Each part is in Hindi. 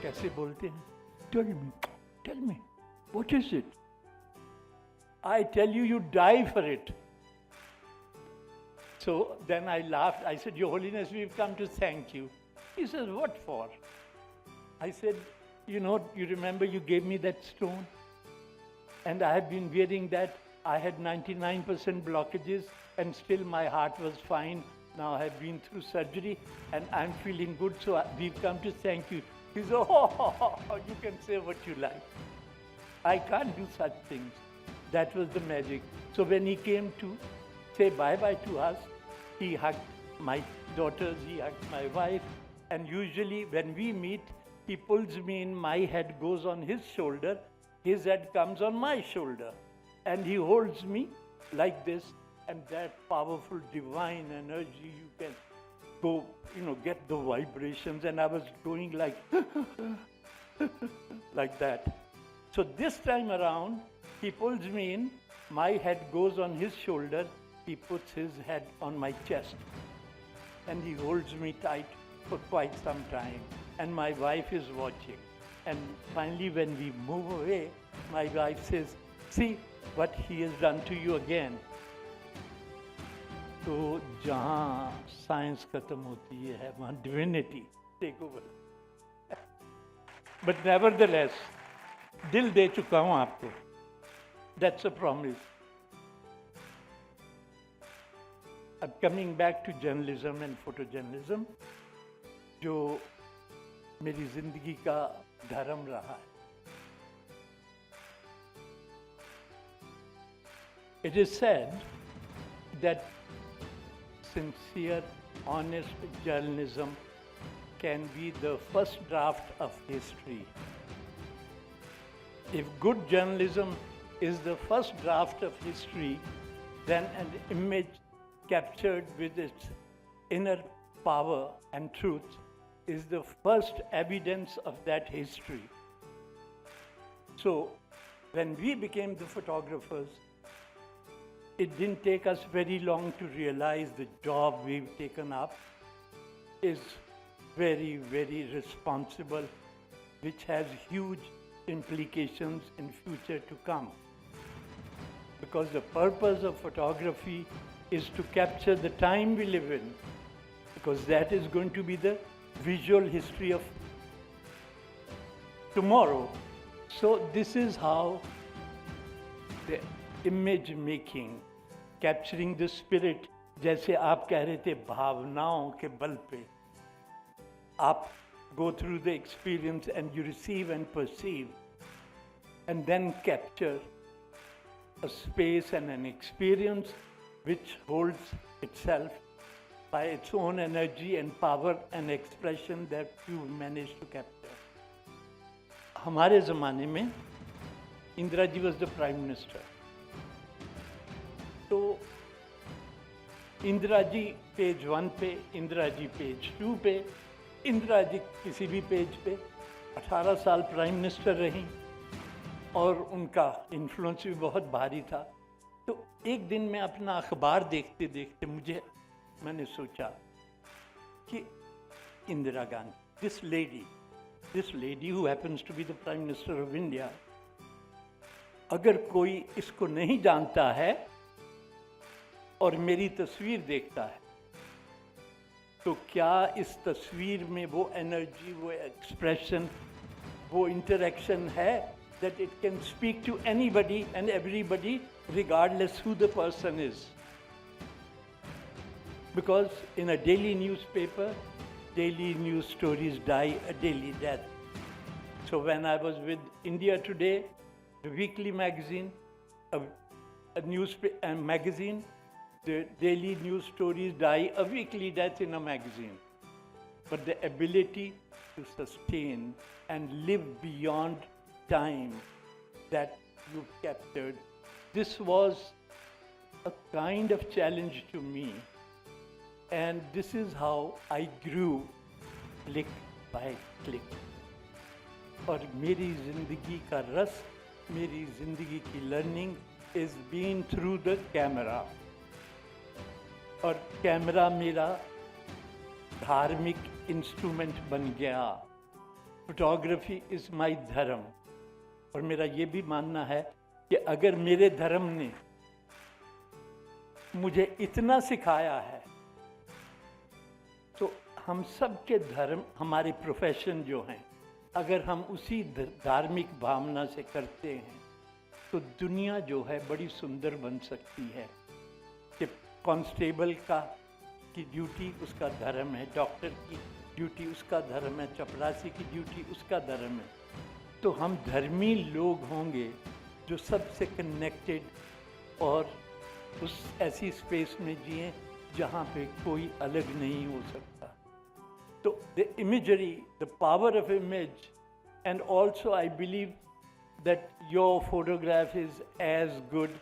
कैसे बोलते हैं? Tell me, what is it? I tell you, you die for it. So then I laughed. I said, Your Holiness, we've come to thank you. He says, what for? I said, you remember you gave me that stone? And I have been wearing that. I had 99% blockages and still my heart was fine. Now I have been through surgery and I'm feeling good, so we've come to thank you. He said, you can say what you like. I can't do such things. That was the magic. So when he came to say bye-bye to us, he hugged my daughters, he hugged my wife, and usually when we meet, he pulls me in, my head goes on his shoulder, his head comes on my shoulder, and he holds me like this, and that powerful divine energy, you can go, get the vibrations, and I was going like, like that. So this time around, he pulls me in, my head goes on his shoulder, he puts his head on my chest, and he holds me tight for quite some time, and my wife is watching. And finally, when we move away, my wife says, see what he has done to you again. तो जहाँ साइंस खत्म होती है वहाँ divinity take over. But nevertheless, दिल दे चुका हूँ आपको. That's a promise. I'm coming back to journalism and photojournalism, जो मेरी जिंदगी का धर्म रहा है. It is said that sincere, honest journalism can be the first draft of history. If good journalism is the first draft of history, then an image captured with its inner power and truth is the first evidence of that history. So, when we became the photographers, it didn't take us very long to realize the job we've taken up is very, very responsible, which has huge implications in future to come. Because the purpose of photography is to capture the time we live in, because that is going to be the visual history of tomorrow. So this is how the image making, capturing the spirit, जैसे आप कह रहे थे भावनाओं के बल पे, आप go through the experience and you receive and perceive, and then capture a space and an experience which holds itself by its own energy and power and expression that you managed to capture. हमारे ज़माने में Indira ji was the Prime Minister. तो इंदिरा जी पेज 1 पे, इंदिरा जी पेज 2 पे, इंदिरा जी किसी भी पेज पे 18 साल प्राइम मिनिस्टर रहीं और उनका इन्फ्लुएंस भी बहुत भारी था. तो एक दिन मैं अपना अखबार देखते देखते मैंने सोचा कि Indira Gandhi, this lady who happens to be the Prime Minister of India, अगर कोई इसको नहीं जानता है और मेरी तस्वीर देखता है, तो क्या इस तस्वीर में वो एनर्जी, वो एक्सप्रेशन, वो इंटरेक्शन है that it can speak to anybody and everybody regardless who the person is. Because in a daily newspaper, daily news stories die a daily death. So when I was with India Today, the weekly magazine, a magazine, the daily news stories die a weekly death in a magazine. But the ability to sustain and live beyond time that you captured, this was a kind of challenge to me. And this is how I grew click by click. और मेरी ज़िंदगी का रस, मेरी ज़िंदगी की learning is been through the camera. और कैमरा मेरा धार्मिक इंस्ट्रूमेंट बन गया. फोटोग्राफी इज माय धर्म, और मेरा ये भी मानना है कि अगर मेरे धर्म ने मुझे इतना सिखाया है तो हम सब के धर्म, हमारे प्रोफेशन जो हैं, अगर हम उसी धार्मिक भावना से करते हैं तो दुनिया जो है बड़ी सुंदर बन सकती है। कि कांस्टेबल की ड्यूटी उसका धर्म है, डॉक्टर की ड्यूटी उसका धर्म है, चपरासी की ड्यूटी उसका धर्म है। तो हम धर्मी लोग होंगे जो सबसे कनेक्टेड और उस ऐसी स्पेस में जिए जहाँ पे कोई अलग नहीं हो सकता। तो the imagery, the power of image, and also I believe that your photograph is as good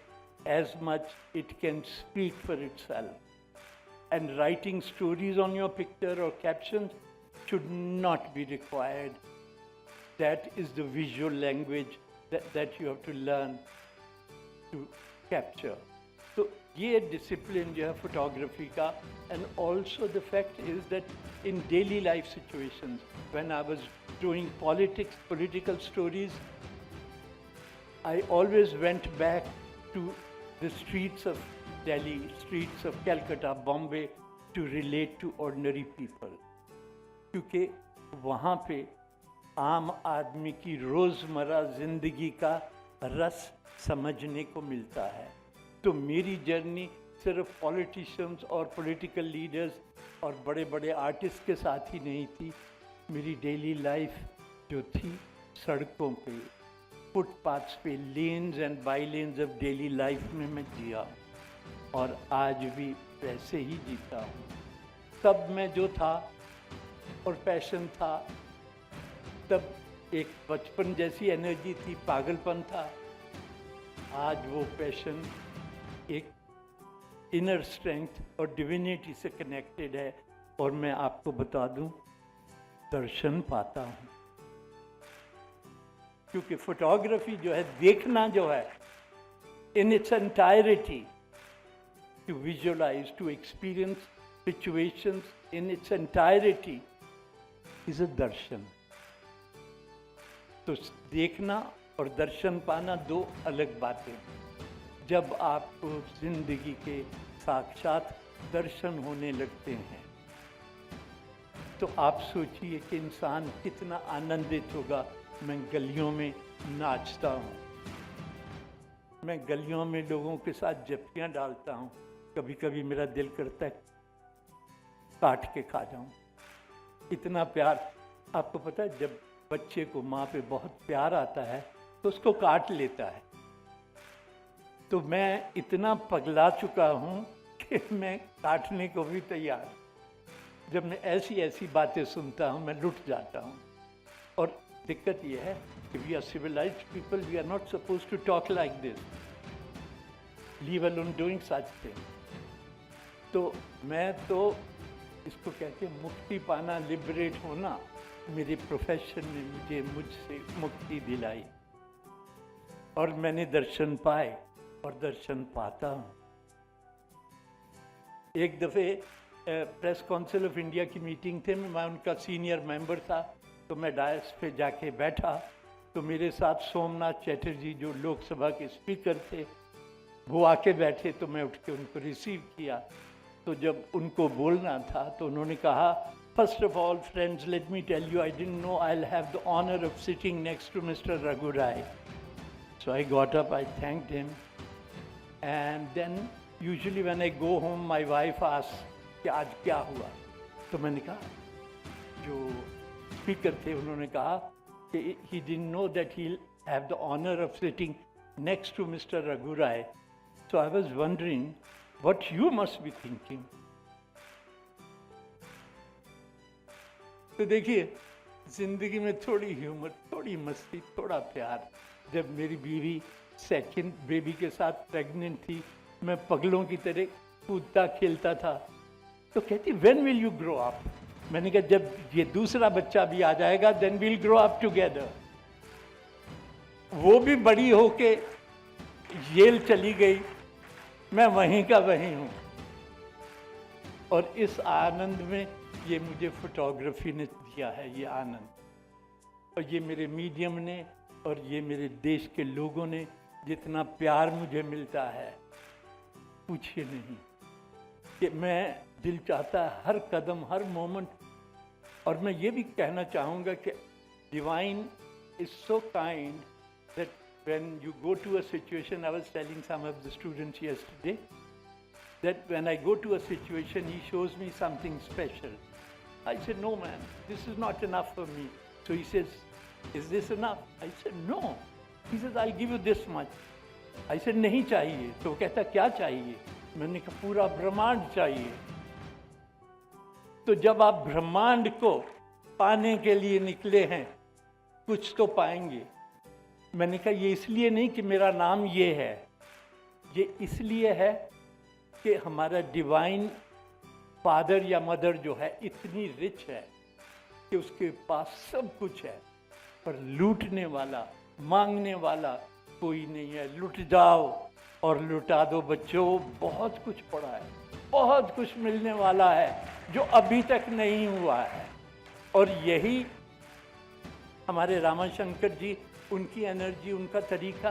as much it can speak for itself, and writing stories on your picture or captions should not be required. That is the visual language that you have to learn to capture. So ये discipline जो है photography का, and also the fact is that in daily life situations, when I was doing political stories, I always went back to the streets of Delhi, streets of Calcutta, Bombay to relate to ordinary people. क्योंकि वहाँ पे आम आदमी की रोज़मर्रा ज़िंदगी का रस समझने को मिलता है। तो मेरी जर्नी सिर्फ पॉलिटिशियंस और पॉलिटिकल लीडर्स और बड़े बड़े आर्टिस्ट के साथ ही नहीं थी। मेरी डेली लाइफ जो थी सड़कों पे, फुटपाथ्स पे, lens and by lens of daily life में मैं जिया, और आज भी वैसे ही जीता हूँ। तब मैं जो था और पैशन था, तब एक बचपन जैसी एनर्जी थी, पागलपन था। आज वो पैशन एक इनर स्ट्रेंथ और डिविनिटी से कनेक्टेड है, और मैं आपको बता दूं, दर्शन पाता हूँ। क्योंकि फोटोग्राफी जो है, देखना जो है, in its entirety, to visualise, to experience situations in its entirety is a darshan. तो देखना और दर्शन पाना दो अलग बातें हैं। जब आपको जिंदगी के साक्षात दर्शन होने लगते हैं तो आप सोचिए कि इंसान कितना आनंदित होगा। मैं गलियों में नाचता हूँ, मैं गलियों में लोगों के साथ जप्पियाँ डालता हूँ, कभी कभी मेरा दिल करता है काट के खा जाऊँ। इतना प्यार, आपको पता है जब बच्चे को माँ पे बहुत प्यार आता है तो उसको काट लेता है। तो मैं इतना पगला चुका हूँ कि मैं काटने को भी तैयार। जब मैं ऐसी ऐसी बातें सुनता हूँ मैं लुट जाता हूँ। और दिक्कत यह है कि we are civilised people, we are not suppose to talk like this, leave alone doing such thing. तो मैं तो इसको कहते हैं मुक्ति पाना, लिबरेट होना। मेरे प्रोफेशन ने मुझसे मुक्ति दिलाई, और मैंने दर्शन पाए और दर्शन पाता हूँ। एक दफ़े प्रेस काउंसिल ऑफ इंडिया की मीटिंग थे, मैं उनका सीनियर मेंबर था। तो मैं डायस पे जाके बैठा, तो मेरे साथ सोमनाथ चैटर्जी जो लोकसभा के स्पीकर थे वो आके बैठे। तो मैं उठ के उनको रिसीव किया। तो जब उनको बोलना था तो उन्होंने कहा, first of all friends, let me tell you, I didn't know I will have the honour of sitting next to mister Raghu Rai. So I got up, I thanked him, and then usually when I go home my wife asked कि आज क्या हुआ। तो मैंने कहा, जो स्पीकर थे उन्होंने कहा कि he didn't know that he'll have the honor of sitting next to Mr. Raghu Rai. So I was wondering what you must be thinking. तो देखिए, जिंदगी में थोड़ी ह्यूमर, थोड़ी मस्ती, थोड़ा प्यार। जब मेरी बीवी सेकंड बेबी के साथ प्रेग्नेंट थी, मैं पगलों की तरह कूदता खेलता था। तो कहती, when will you grow up? मैंने कहा, जब ये दूसरा बच्चा भी आ जाएगा then we'll grow up together. वो भी बड़ी होके येल चली गई, मैं वहीं का वहीं हूँ। और इस आनंद में ये मुझे फोटोग्राफी ने दिया है, ये आनंद। और ये मेरे मीडियम ने और ये मेरे देश के लोगों ने जितना प्यार मुझे मिलता है, पूछिए नहीं। कि मैं दिल चाहता है हर कदम, हर मोमेंट। और मैं ये भी कहना चाहूँगा कि divine is so kind that when you go to a situation, I was telling some of the students yesterday, that when I go to a situation, he shows me something special. I said, no man, this is not enough for me. So he says, is this enough? I said, no. He says, I'll give you this much. I said, नहीं चाहिए। तो वो कहता, क्या चाहिए? मैंने कहा, पूरा ब्रह्मांड चाहिए। तो जब आप ब्रह्मांड को पाने के लिए निकले हैं, कुछ तो पाएंगे। मैंने कहा, ये इसलिए नहीं कि मेरा नाम ये है, ये इसलिए है कि हमारा डिवाइन फादर या मदर जो है इतनी रिच है कि उसके पास सब कुछ है, पर लूटने वाला, मांगने वाला कोई नहीं है। लुट जाओ और लुटा दो बच्चों, बहुत कुछ पड़ा है, बहुत कुछ मिलने वाला है जो अभी तक नहीं हुआ है। और यही हमारे रामाशंकर जी, उनकी एनर्जी, उनका तरीका,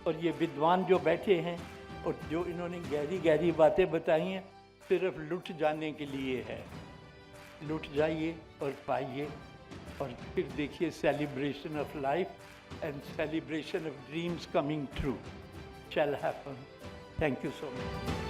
और ये विद्वान जो बैठे हैं और जो इन्होंने गहरी गहरी बातें बताई हैं, सिर्फ लुट जाने के लिए है। लुट जाइए और पाइए, और फिर देखिए celebration of life and celebration of dreams coming true shall happen. Thank you so much.